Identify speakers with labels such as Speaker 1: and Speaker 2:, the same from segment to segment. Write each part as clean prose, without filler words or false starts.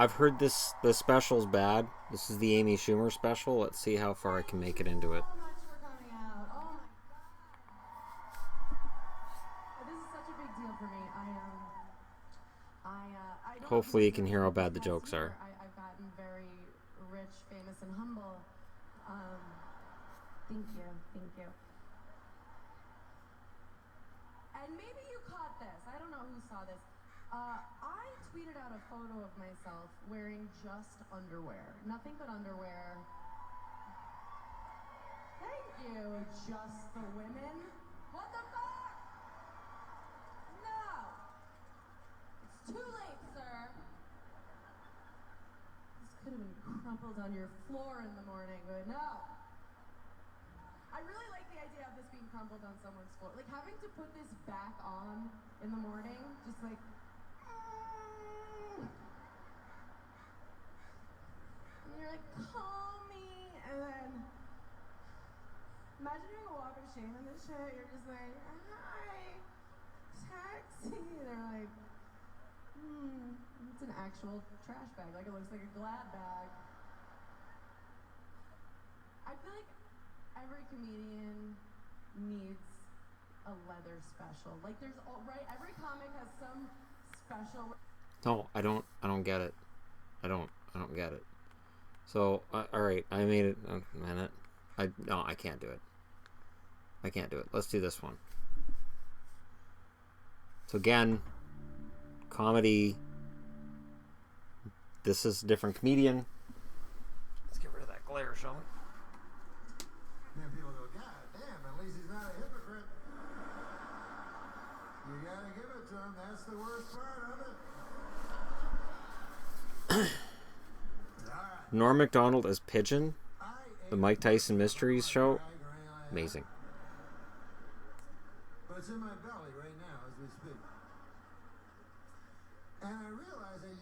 Speaker 1: I've heard the special's bad. This is the Amy Schumer special. Let's see how far I can make it into it. Hopefully you can hear how bad the jokes are.
Speaker 2: I've gotten very rich, famous, and humble. Thank you. And maybe you caught this. I don't know who saw this. I tweeted out a photo of myself wearing just underwear. Nothing but underwear. Thank you, just the women. What the fuck? No. It's too late, sir. This could have been crumpled on your floor in the morning, but no. I really like the idea of this being crumpled on someone's floor. Like having to put this back on in the morning, just like, and you're like, call me, and then imagine doing a walk of shame in this shit. You're just like, hi, taxi. They're like, it's an actual trash bag. Like it looks like a Glad bag. I feel like every comedian needs a leather special. Like there's all right. Every comic has some special.
Speaker 1: No, I don't get it. I don't get it. So, all right, I made it. A minute. I can't do it. I can't do it. Let's do this one. So again, comedy. This is a different comedian. Let's get rid of that glare, shall we?
Speaker 3: Then people go, God damn, at least he's not a hypocrite. You gotta give it to him. That's the worst part of it.
Speaker 1: Norm McDonald as Pigeon, the Mike Tyson Mysteries show. Amazing.
Speaker 3: But it's in my belly right now as we speak. And I realize that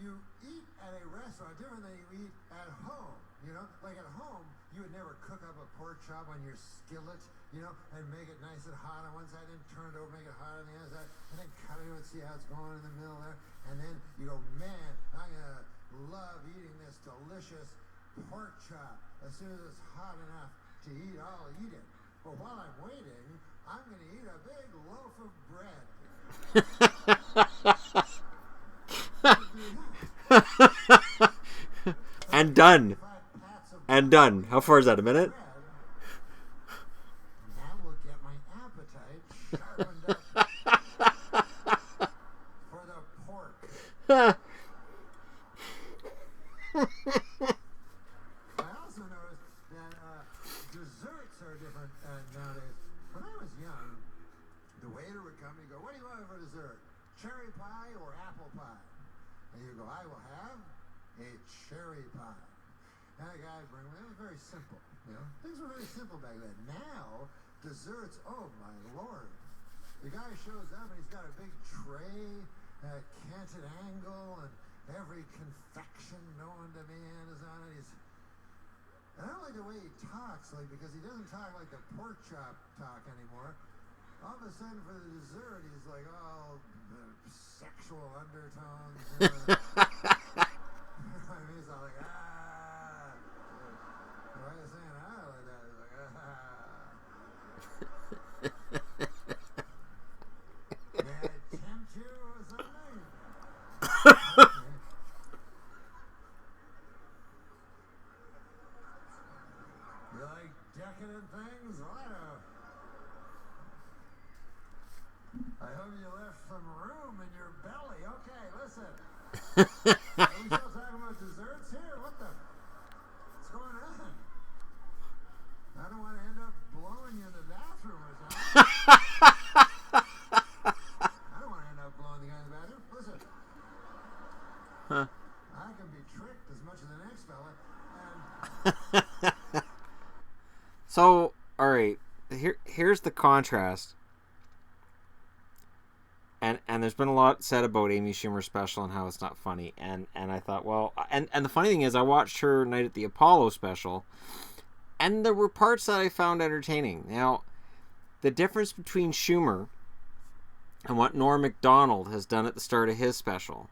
Speaker 3: you eat at a restaurant different than you eat at home. You know, like at home, you would never cook up a pork chop on your skillet, you know, and make it nice and hot on one side, then turn it over, make it hot on the other side, and then cut it and see how it's going in the middle there. And then you go, man, I'm gonna love eating this delicious pork chop. As soon as it's hot enough to eat, I'll eat it. But while I'm waiting, I'm gonna eat a big loaf of bread.
Speaker 1: And done. And done. How far is that? A minute?
Speaker 3: That will get my appetite sharpened up for the pork. I also noticed that desserts are different nowadays. When I was young, the waiter would come and he'd go, what do you want for dessert? Cherry pie or apple pie? And you go, I will have a cherry pie. And the guy would bring me, it was very simple, you know. Things were very simple back then. Now, desserts, oh my Lord. The guy shows up and he's got a big tray, canted angle, and every confection known to man is on it. And I don't like the way he talks, like, because he doesn't talk like the pork chop talk anymore. All of a sudden, for the dessert, he's like, oh, sexual undertones. You know? I mean, he's all like, why are you saying like that? He's like, May I tempt you or something? You like decadent things? I hope you left some room in your belly. Okay, listen. Are we still talking about desserts here? What's going on? I don't want to end up blowing you in the bathroom or something. I don't want to end up blowing the guy in the bathroom. Listen. I can be tricked as much as the next fella.
Speaker 1: So, all right. Here's the contrast. And there's been a lot said about Amy Schumer's special and how it's not funny. And I thought, well, and the funny thing is, I watched her Night at the Apollo special, and there were parts that I found entertaining. Now, the difference between Schumer and what Norm MacDonald has done at the start of his special.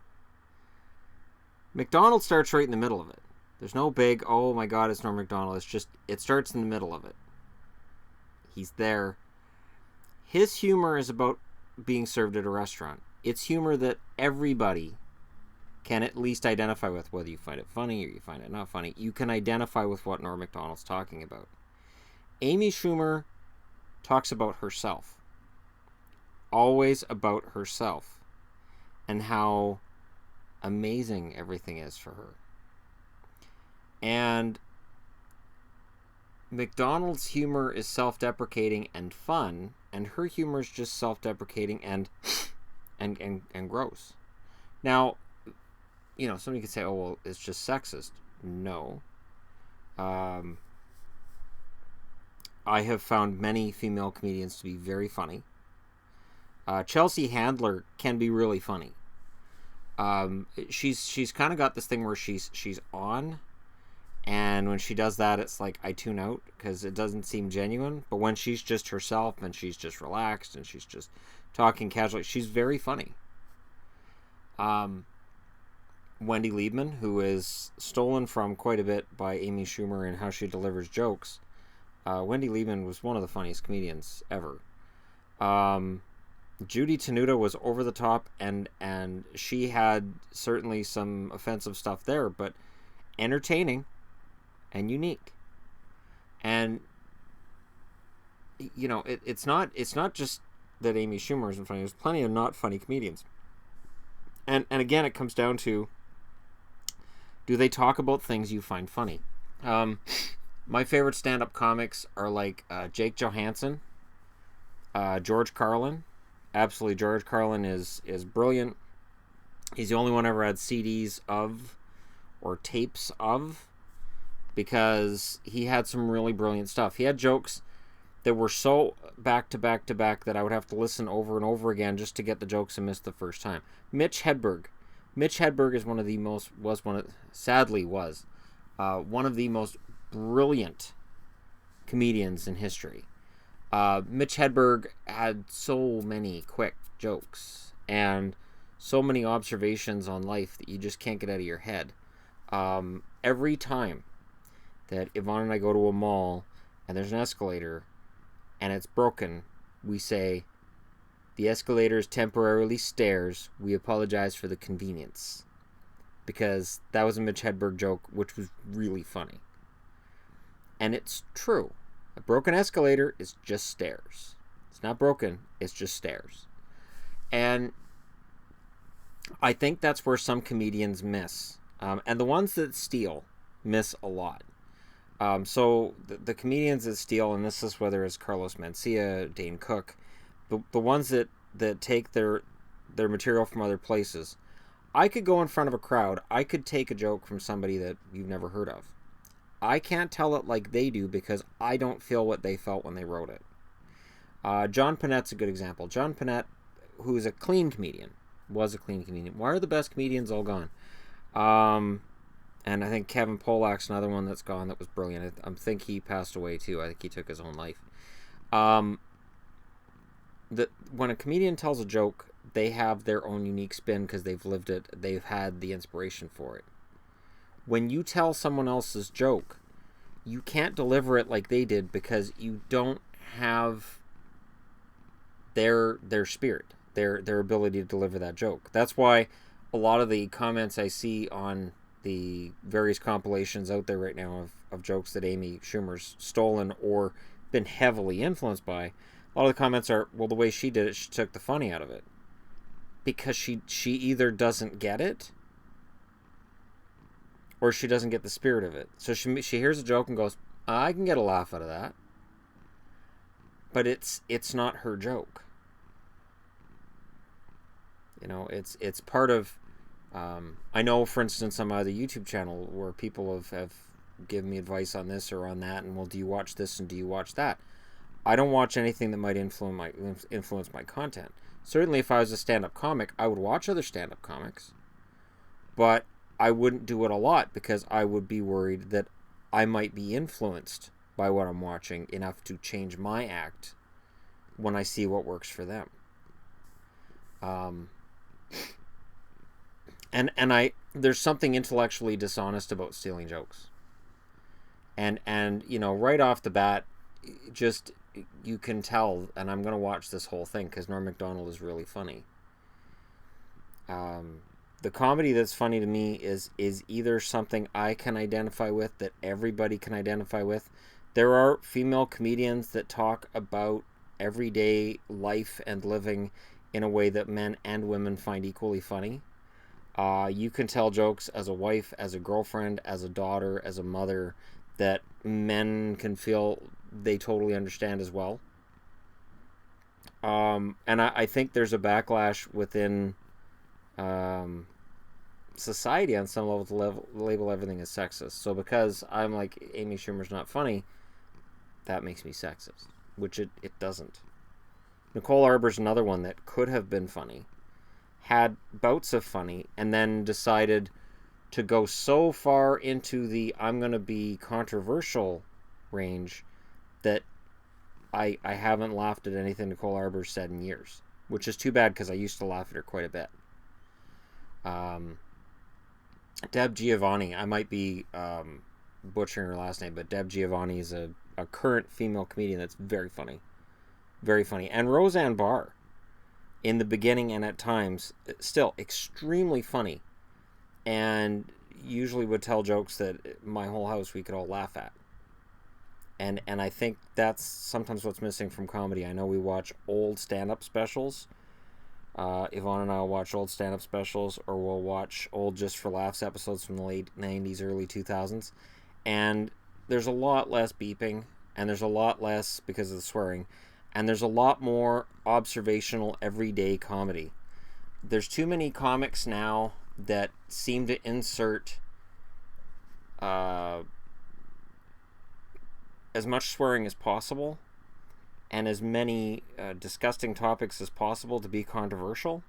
Speaker 1: McDonald starts right in the middle of it. There's no big, oh my God, it's Norm MacDonald. It's just, it starts in the middle of it. He's there. His humor is about being served at a restaurant. It's humor that everybody can at least identify with, whether you find it funny or you find it not funny. You can identify with what Norm MacDonald's talking about. Amy Schumer talks about herself. Always about herself. And how amazing everything is for her. And McDonald's humor is self-deprecating and fun, and her humor is just self-deprecating and gross. Now, you know, somebody could say, oh, well, it's just sexist. No. I have found many female comedians to be very funny. Chelsea Handler can be really funny. She's kind of got this thing where she's on, and when she does that, it's like I tune out because it doesn't seem genuine. But when she's just herself and she's just relaxed and she's just talking casually, she's very funny. Wendy Liebman, who is stolen from quite a bit by Amy Schumer and how she delivers jokes. Wendy Liebman was one of the funniest comedians ever. Judy Tenuta was over the top, and she had certainly some offensive stuff there, but entertaining and unique. And you know, it's not just that Amy Schumer isn't funny. There's plenty of not funny comedians. And again, it comes down to, do they talk about things you find funny? My favorite stand-up comics are like Jake Johansson, George Carlin. Absolutely, George Carlin is brilliant. He's the only one I ever had CDs of or tapes of, because he had some really brilliant stuff. He had jokes that were so back to back to back that I would have to listen over and over again just to get the jokes I missed the first time. Mitch Hedberg is one of the most one of the most brilliant comedians in history. Mitch Hedberg had so many quick jokes and so many observations on life that you just can't get out of your head. Every time that Yvonne and I go to a mall and there's an escalator and it's broken, we say, "The escalator is temporarily stairs. We apologize for the convenience." Because that was a Mitch Hedberg joke, which was really funny. And it's true. A broken escalator is just stairs. It's not broken, it's just stairs. And I think that's where some comedians miss. And the ones that steal miss a lot. So the comedians that steal, and this is whether it's Carlos Mencia, Dane Cook, the ones that take their material from other places. I could go in front of a crowd. I could take a joke from somebody that you've never heard of. I can't tell it like they do because I don't feel what they felt when they wrote it. John Panett's a good example. John Panett, who is a clean comedian, was a clean comedian. Why are the best comedians all gone? And I think Kevin Pollack's another one that's gone that was brilliant. I think he passed away too. I think he took his own life. When a comedian tells a joke, they have their own unique spin because they've lived it. They've had the inspiration for it. When you tell someone else's joke, you can't deliver it like they did because you don't have their spirit, their ability to deliver that joke. That's why a lot of the comments I see on the various compilations out there right now of jokes that Amy Schumer's stolen or been heavily influenced by, a lot of the comments are, well, the way she did it, she took the funny out of it. Because she either doesn't get it or she doesn't get the spirit of it. So she hears a joke and goes, I can get a laugh out of that. But it's not her joke. You know, it's part of... I know, for instance, on my other YouTube channel where people have given me advice on this or on that, and, well, do you watch this and do you watch that? I don't watch anything that might influence my content. Certainly, if I was a stand-up comic, I would watch other stand-up comics. But I wouldn't do it a lot because I would be worried that I might be influenced by what I'm watching enough to change my act when I see what works for them. And there's something intellectually dishonest about stealing jokes. And you know, right off the bat, just you can tell, and I'm gonna watch this whole thing because Norm Macdonald is really funny. The comedy that's funny to me is either something I can identify with, that everybody can identify with. There are female comedians that talk about everyday life and living in a way that men and women find equally funny. You can tell jokes as a wife, as a girlfriend, as a daughter, as a mother, that men can feel they totally understand as well. And I think there's a backlash within society on some level to label everything as sexist. So because I'm like, Amy Schumer's not funny, that makes me sexist, which it doesn't. Nicole Arbour's another one that could have been funny, had bouts of funny, and then decided to go so far into the I'm going to be controversial range that I haven't laughed at anything Nicole Arbour said in years, which is too bad because I used to laugh at her quite a bit. Deb Giovanni, I might be butchering her last name, but Deb Giovanni is a current female comedian that's very funny. Very funny. And Roseanne Barr, in the beginning and at times, still extremely funny. And usually would tell jokes that my whole house we could all laugh at. And I think that's sometimes what's missing from comedy. I know we watch old stand-up specials. Yvonne and I will watch old stand-up specials, or we'll watch old Just for Laughs episodes from the late 90s, early 2000s. And there's a lot less beeping, and there's a lot less, because of the swearing, and there's a lot more observational, everyday comedy. There's too many comics now that seem to insert as much swearing as possible and as many disgusting topics as possible to be controversial,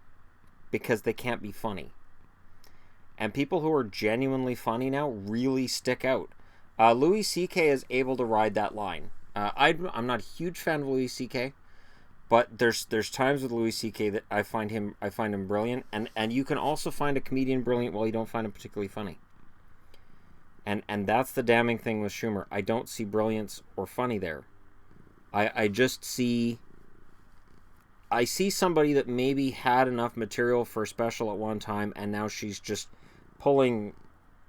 Speaker 1: because they can't be funny. And people who are genuinely funny now really stick out. Louis C.K. is able to ride that line. I'm not a huge fan of Louis C.K., but there's times with Louis C.K. that I find him brilliant, and you can also find a comedian brilliant while you don't find him particularly funny. And that's the damning thing with Schumer. I don't see brilliance or funny there. I just see somebody that maybe had enough material for a special at one time, and now she's just pulling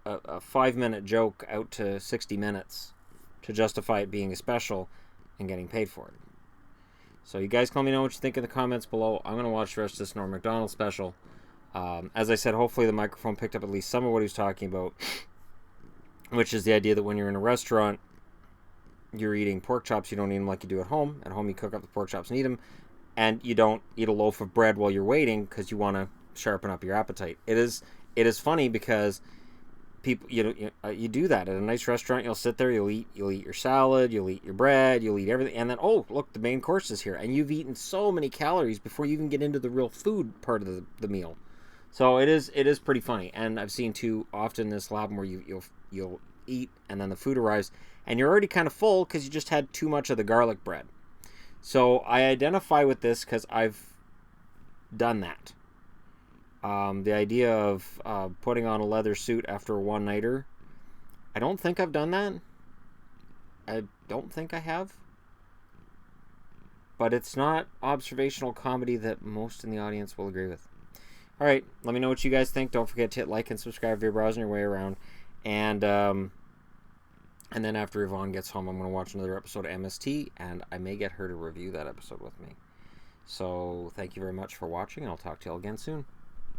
Speaker 1: a 5-minute joke out to 60 minutes to justify it being a special and getting paid for it. So you guys let me know what you think in the comments below. I'm going to watch the rest of this Norm Macdonald special. As I said, hopefully the microphone picked up at least some of what he was talking about, which is the idea that when you're in a restaurant, you're eating pork chops, you don't eat them like you do at home. At home, you cook up the pork chops and eat them, and you don't eat a loaf of bread while you're waiting because you want to sharpen up your appetite. It is funny because people, you do that at a nice restaurant. You'll sit there, you'll eat your salad, you'll eat your bread, you'll eat everything, and then, oh, look, the main course is here, and you've eaten so many calories before you even get into the real food part of the meal. So it is pretty funny, and I've seen too often this will happen where you'll eat, and then the food arrives, and you're already kind of full because you just had too much of the garlic bread. So I identify with this because I've done that. The idea of putting on a leather suit after a one-nighter, I don't think I've done that. I don't think I have. But it's not observational comedy that most in the audience will agree with. Alright, let me know what you guys think. Don't forget to hit like and subscribe if you're browsing your way around. And then after Yvonne gets home, I'm going to watch another episode of MST, and I may get her to review that episode with me. So thank you very much for watching, and I'll talk to you all again soon.